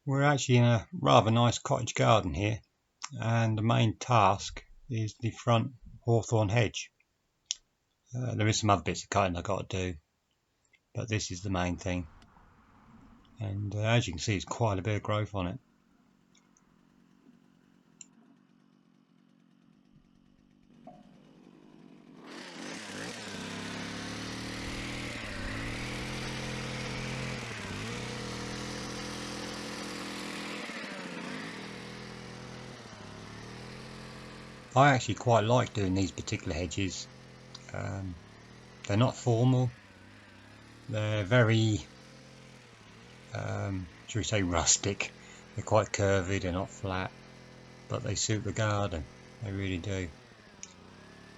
We're actually in a rather nice cottage garden here, and the main task is the front hawthorn hedge. There is some other bits of cutting I've got to do, but this is the main thing. And as you can see, there's quite a bit of growth on it. I actually quite like doing these particular hedges. They're not formal. They're very, should we say, rustic. They're quite curvy, they're not flat, but they suit the garden. They really do.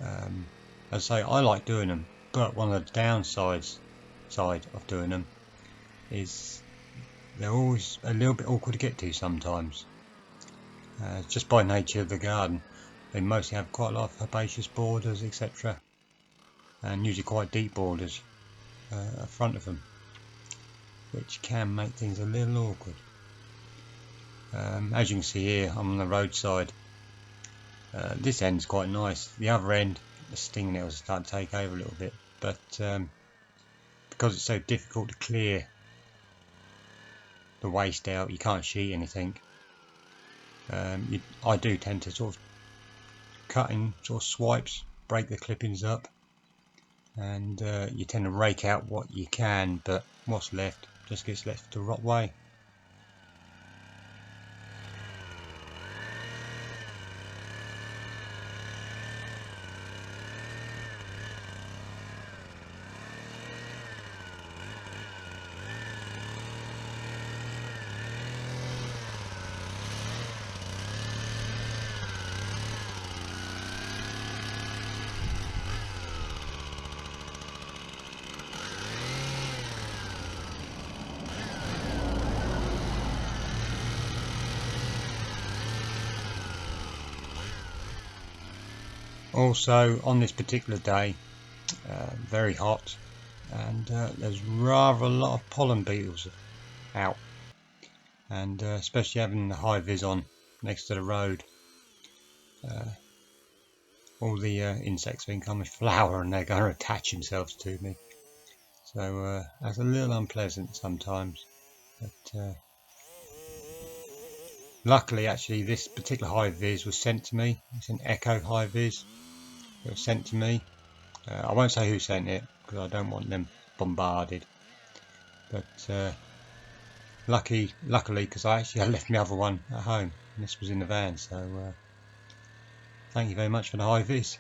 As I say, I like doing them, but one of the downsides of doing them is they're always a little bit awkward to get to sometimes. Just by nature of the garden, they mostly have quite a lot of herbaceous borders, etc., and usually quite deep borders in front of them, which can make things a little awkward. As you can see here, I'm on the roadside. This end's quite nice. The other end, the sting nettles start to take over a little bit, but because it's so difficult to clear the waste out, you can't sheet anything. I do tend to sort of cut in sort of swipes, break the clippings up, and you tend to rake out what you can, but what's left just gets left to rot away. Also, on this particular day, very hot, and there's rather a lot of pollen beetles out, and especially having the high vis on next to the road, all the insects have been coming flower and they're going to attach themselves to me, so that's a little unpleasant sometimes. But luckily, actually, this particular high vis was sent to me. It's an Echo high vis. It was sent to me. I won't say who sent it because I don't want them bombarded, but luckily, because I actually left my other one at home and this was in the van, so thank you very much for the high vis.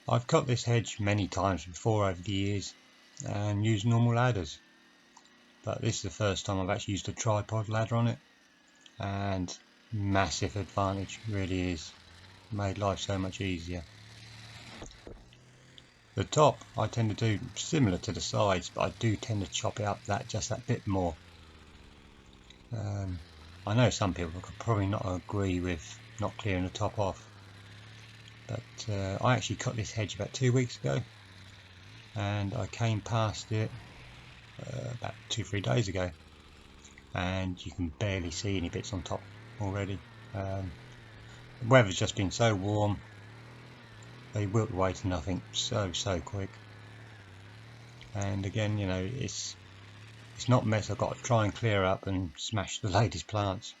I've cut this hedge many times before over the years and used normal ladders, but this is the first time I've actually used a tripod ladder on it, and massive advantage, really is. Made life so much easier. The top I tend to do similar to the sides, but I do tend to chop it up just that bit more. I know some people could probably not agree with not clearing the top off, but I actually cut this hedge about 2 weeks ago, and I came past it about 2-3 days ago, and you can barely see any bits on top already. The weather's just been so warm, they wilt away to nothing so quick. And again, you know, it's not mess I've got to try and clear up and smash the lady's plants.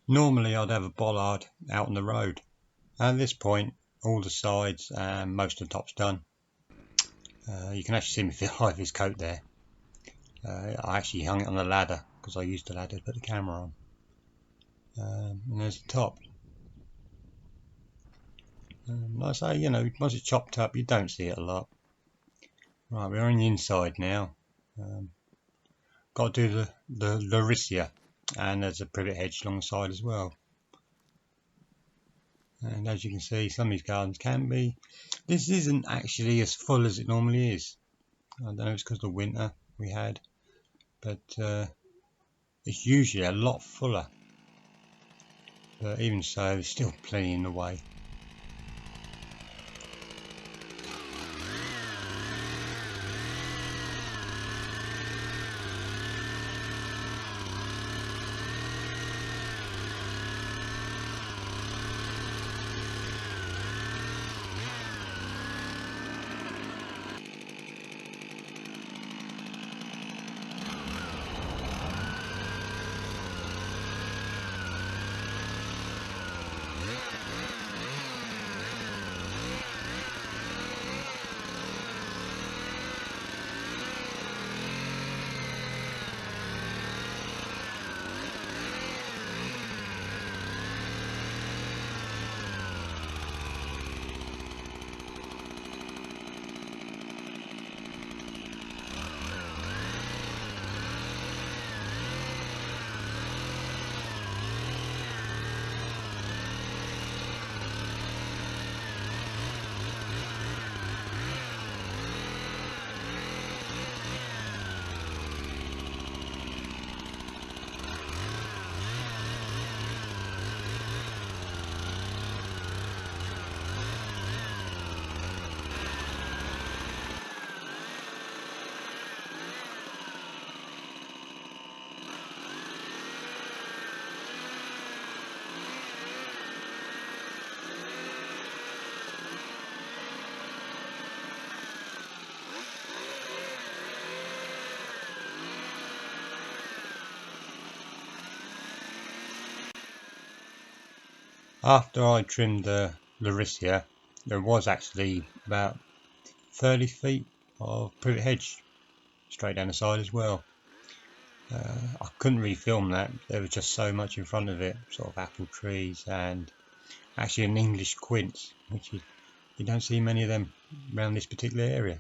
Normally I'd have a bollard out on the road. At this point, all the sides and most of the top's done. You can actually see me feel high of his coat there. I actually hung it on the ladder because I used the ladder to put the camera on. And there's the top. Like I say, you know, once it's chopped up, you don't see it a lot. Right, we're on the inside now. Got to do the Larissa, and there's a privet hedge along the side as well. And as you can see, some of these gardens can be. This isn't actually as full as it normally is. I don't know if it's because of the winter we had, but it's usually a lot fuller. But even so, there's still plenty in the way. After I trimmed the Larissa, there was actually about 30 feet of privet hedge straight down the side as well. I couldn't really film that, there was just so much in front of it, sort of apple trees and actually an English quince, which you don't see many of them around this particular area.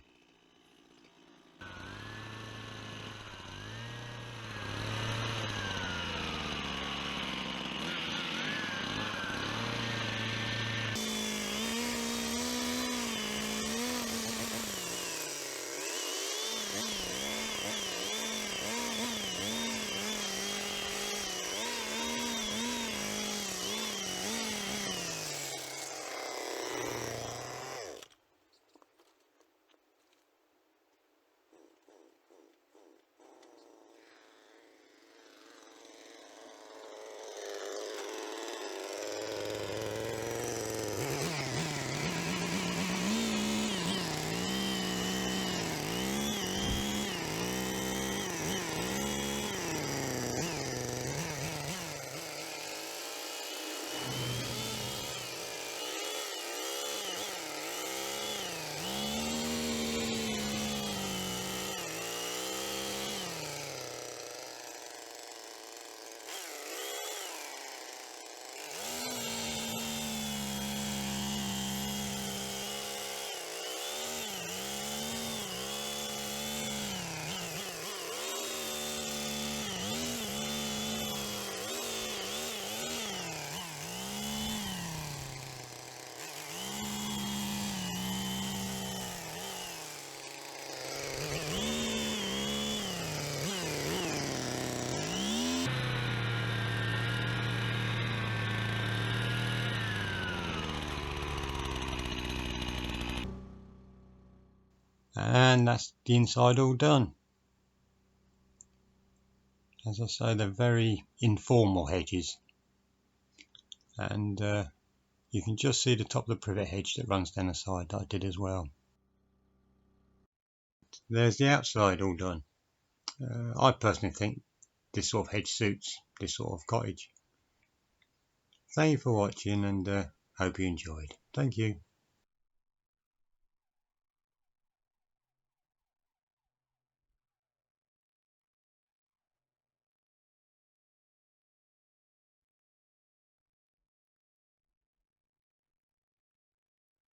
And that's the inside all done. As I say, they're very informal hedges, and you can just see the top of the privet hedge that runs down the side that I did as well. There's the outside all done. I personally think this sort of hedge suits this sort of cottage. Thank you for watching and hope you enjoyed. Thank you.